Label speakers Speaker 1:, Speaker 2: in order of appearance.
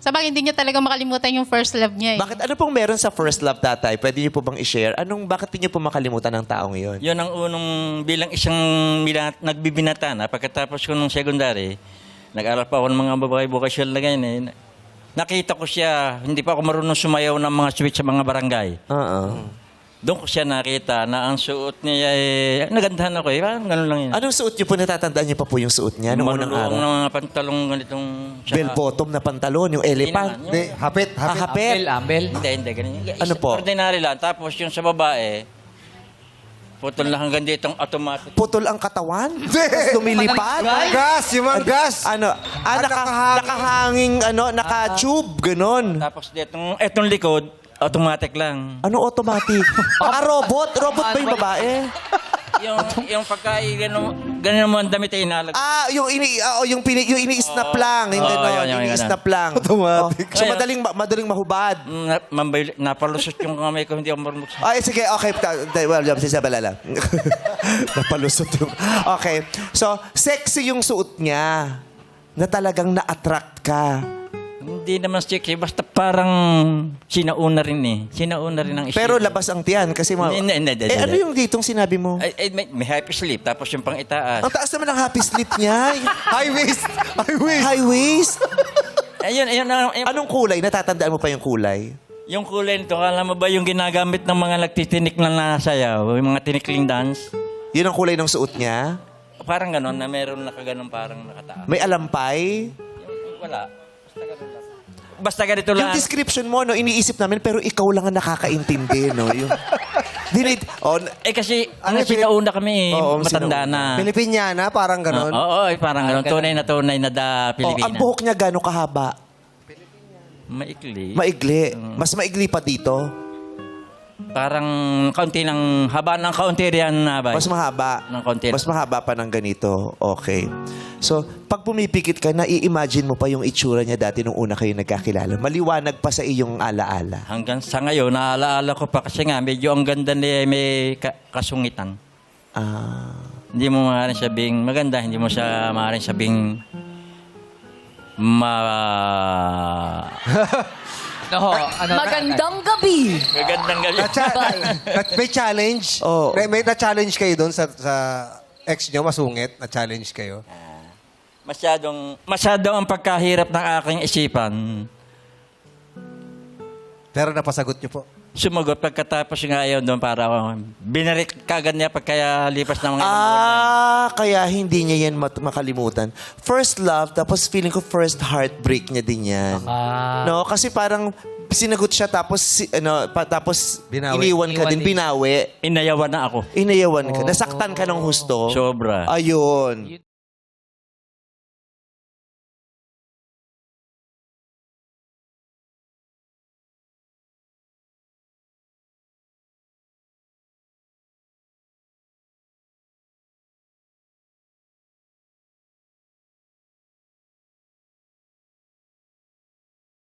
Speaker 1: Sabang hindi niya talaga makalimutan yung first love niya eh.
Speaker 2: Bakit? Ano pong meron sa first love, tatay? Pwede niyo po bang i-share? Bakit niyo po makalimutan ng taong yun?
Speaker 3: Yun ang unang bilang isang nagbibinata na pagkatapos ko nung secondary, nag-aral pa ako ng mga babae vocational na ganyan eh. Nakita ko siya, hindi pa ako marunong sumayaw ng mga switch sa mga barangay. Doon ko siya nakita na ang suot niya eh, nagandahan ako eh, parang ganun lang yun.
Speaker 2: Anong suot niyo po? Natatandaan niyo pa po yung suot niya noong unang
Speaker 3: Maluluong
Speaker 2: araw?
Speaker 3: ng mga pantalong ganitong...
Speaker 2: Bell-bottom na pantalon, yung elephant.
Speaker 3: Hindi
Speaker 4: Hapit.
Speaker 2: Hapit.
Speaker 3: Hindi, ganyan.
Speaker 2: Ano po?
Speaker 3: Ordinary lang. Tapos yung sa babae, putol na hanggang dito ang automatic.
Speaker 2: Putol ang katawan? Tapos lumilipad?
Speaker 4: Gas, yung mga gas.
Speaker 2: Nakahanging, naka-tube, ganon.
Speaker 3: Tapos etong likod, automatic lang.
Speaker 2: Ano automatic? Robot? Robot ba yung babae?
Speaker 3: yung pagkain, ganun mo ang damit ay inalag.
Speaker 2: Yung ini-snap lang. Yung
Speaker 3: yun,
Speaker 2: ini-snap lang.
Speaker 4: Automatic.
Speaker 2: So, madaling mahubad.
Speaker 3: Napalusot yung kamay ko, hindi ako marunong.
Speaker 2: Ay, sige, okay. Well, Isabella. Napalusot yung... Okay. So, sexy yung suot niya na talagang na-attract ka.
Speaker 3: Hindi naman sexy, basta parang sinauna rin eh. Sinauna rin ang isip.
Speaker 2: Pero labas ang tiyan kasi...
Speaker 3: Hindi.
Speaker 2: ano yung ditong sinabi mo?
Speaker 3: May happy sleep, tapos yung pang itaas.
Speaker 2: Ang taas naman ng happy sleep niya.
Speaker 4: High waist.
Speaker 2: High waist.
Speaker 3: Ayun.
Speaker 2: Anong kulay? Natatandaan mo pa yung kulay?
Speaker 3: Yung kulay nito, alam mo ba yung ginagamit ng mga nagtitinik na nasayaw? Yung mga tinikling dance?
Speaker 2: Yun ang kulay ng suot niya?
Speaker 3: Parang ganon, na meron nakaganon parang nakataas.
Speaker 2: May alampay?
Speaker 3: Wala. Basta ganito lang.
Speaker 2: Yung description mo, iniisip namin, pero ikaw lang ang nakakaintindi, no?
Speaker 3: Kasi sinauna kami, matanda na.
Speaker 4: Pilipinyana, parang ganon.
Speaker 3: Oo, parang ganon. Tunay na Pilipina.
Speaker 2: ang buhok niya gano'ng kahaba?
Speaker 3: Maikli.
Speaker 2: Maigli. Mas maigli pa dito.
Speaker 3: Parang kaunti ng haba ng kaunti riyan na ba?
Speaker 2: Mas mahaba.
Speaker 3: Ng konti.
Speaker 2: Mas mahaba pa ng ganito. Okay. So, pag pumipikit ka, nai-imagine mo pa yung itsura niya dati nung una kayo nagkakilala. Maliwanag pa sa iyong alaala.
Speaker 3: Hanggang sa ngayon, naalaala ko pa kasi nga, medyo ang ganda niya may kasungitan. Hindi mo maaaring sabing maganda, hindi mo siya maaaring sabing
Speaker 5: Magandang gabi.
Speaker 3: Magandang gabi.
Speaker 4: May challenge?
Speaker 2: Oo.
Speaker 4: May na-challenge kayo doon sa ex nyo, masungit? Na-challenge kayo?
Speaker 3: Masyadong ang pagkahirap ng aking isipan.
Speaker 4: Pero napasagot nyo po.
Speaker 3: Sumagot pagkatapos nga ayaw doon para binarik kagad niya pagkaya lipas ng mga
Speaker 2: Kaya hindi niya yan makalimutan. First love, tapos feeling ko first heartbreak niya din yan. No? Kasi parang sinagot siya tapos tapos
Speaker 4: Binawi.
Speaker 2: iniwan ka din, binawi.
Speaker 3: Inayawan na ako.
Speaker 2: Inayawan ka. Nasaktan ka ng husto.
Speaker 3: Sobra.
Speaker 2: Ayun.